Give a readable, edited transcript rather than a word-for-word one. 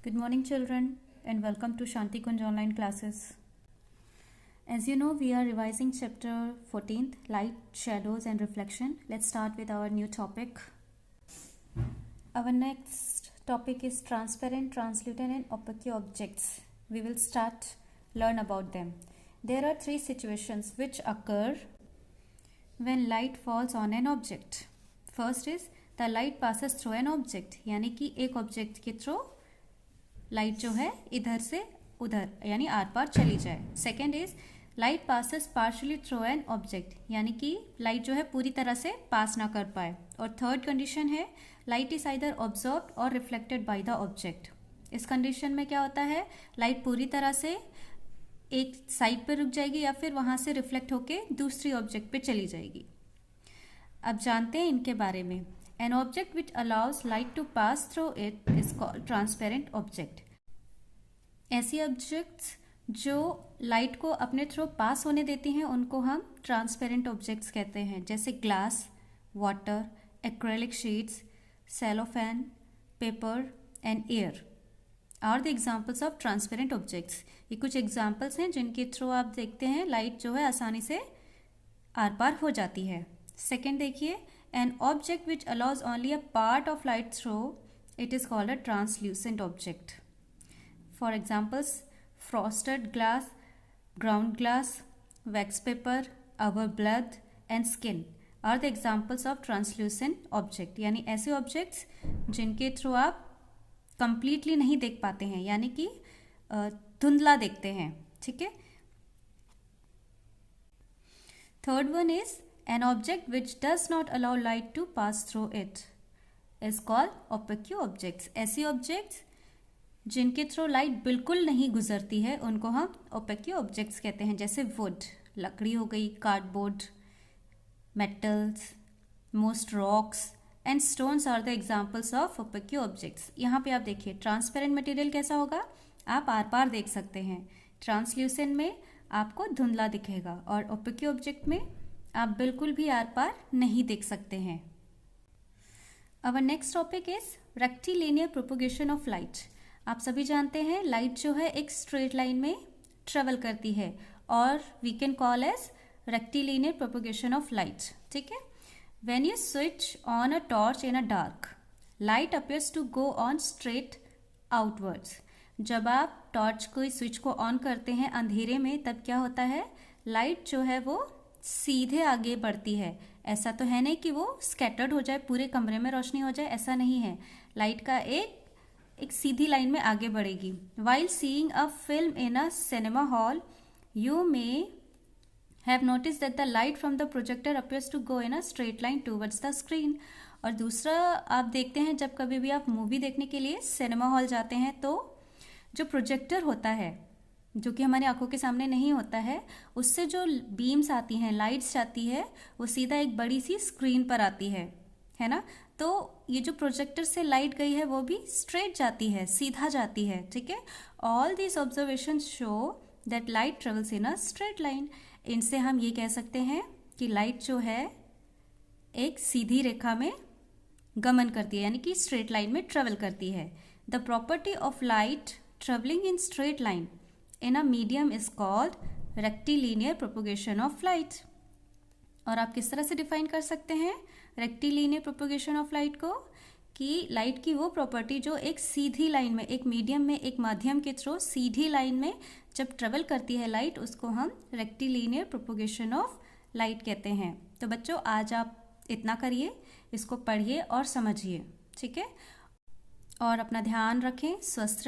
Good morning, children, and welcome to Shanti Kunj online classes. As you know, we are revising chapter 14th, Light, Shadows, and Reflection. Let's start with our new topic. Our next topic is transparent, translucent, and opaque objects. We will learn about them. There are three situations which occur when light falls on an object. First is the light passes through an object, यानी कि एक object के through light जो है इधर से उधर यानी आर पार चली जाए. Second is light passes partially through an object, यानी कि लाइट जो है पूरी तरह से पास ना कर पाए. और थर्ड कंडीशन है लाइट इज आइदर ऑब्जर्व्ड और रिफ्लेक्टेड बाय द ऑब्जेक्ट. इस कंडीशन में क्या होता है, लाइट पूरी तरह से एक साइड पर रुक जाएगी या फिर वहां से रिफ्लेक्ट होके दूसरी ऑब्जेक्ट पे चली जाएगी. अब जानते हैं इनके बारे में. An object which allows light to pass through it is called transparent object. ऐसी ऑब्जेक्ट्स जो लाइट को अपने थ्रू पास होने देती हैं उनको हम ट्रांसपेरेंट ऑब्जेक्ट्स कहते हैं, जैसे glass, water, acrylic sheets, cellophane, paper and air are the examples of transparent objects. ये कुछ एग्जाम्पल्स हैं जिनके थ्रू आप देखते हैं लाइट जो है आसानी से आर पार हो जाती है. सेकेंड देखिए, an object which allows only a part of light through it is called a translucent object. For examples, frosted glass, ground glass, wax paper, our blood and skin are the examples of translucent object. यानी ऐसे objects जिनके through आप completely नहीं देख पाते हैं, यानी कि धुंधला देखते हैं. ठीक है. Third one is an object which does not allow light to pass through it is called opaque objects. ऐसी objects जिनके थ्रू लाइट बिल्कुल नहीं गुजरती है उनको हम opaque objects कहते हैं, जैसे wood, लकड़ी हो गई, cardboard, metals, most rocks and stones are the examples of opaque objects. यहाँ पे आप देखिए ट्रांसपेरेंट मटेरियल कैसा होगा, आप आर पार देख सकते हैं. ट्रांसल्यूसेंट में आपको धुंधला दिखेगा और opaque ऑब्जेक्ट में आप बिल्कुल भी आर पार नहीं देख सकते हैं. Our next topic is rectilinear propagation of light. आप सभी जानते हैं लाइट जो है एक स्ट्रेट लाइन में ट्रेवल करती है और we can call as rectilinear propagation of light. ठीक है. When you switch on a torch in a dark, light appears to go on straight outwards. जब आप टॉर्च को स्विच को ऑन करते हैं अंधेरे में, तब क्या होता है, लाइट जो है वो सीधे आगे बढ़ती है. ऐसा तो है नहीं कि वो स्कैटर्ड हो जाए, पूरे कमरे में रोशनी हो जाए, ऐसा नहीं है. लाइट का एक सीधी लाइन में आगे बढ़ेगी. While seeing a film in a cinema hall you may have notice that the light from the projector appears to go in a straight line towards the screen. और दूसरा आप देखते हैं जब कभी भी आप मूवी देखने के लिए सिनेमा हॉल जाते हैं तो जो प्रोजेक्टर होता है जो कि हमारी आंखों के सामने नहीं होता है, उससे जो बीम्स आती हैं, लाइट्स जाती है, वो सीधा एक बड़ी सी स्क्रीन पर आती है ना. तो ये जो प्रोजेक्टर से लाइट गई है वो भी स्ट्रेट जाती है, सीधा जाती है. ठीक है. All these observation show that light travels in a straight line. इनसे हम ये कह सकते हैं कि लाइट जो है एक सीधी रेखा में गमन करती है, यानी कि स्ट्रेट लाइन में ट्रेवल करती है. The property of light travelling in straight line in a medium is called rectilinear propagation of light. और आप किस तरह से डिफाइन कर सकते हैं रेक्टिलिनियर प्रोपोगेशन ऑफ लाइट को, कि लाइट की वो प्रॉपर्टी जो एक सीधी लाइन में, एक मीडियम में, एक माध्यम के थ्रू सीधी लाइन में जब ट्रेवल करती है लाइट, उसको हम रेक्टिलिनियर प्रोपोगेशन ऑफ लाइट कहते हैं. तो बच्चों आज आप इतना करिए, इसको पढ़िए और समझिए. ठीक है. और अपना ध्यान रखें, स्वस्थ रहें.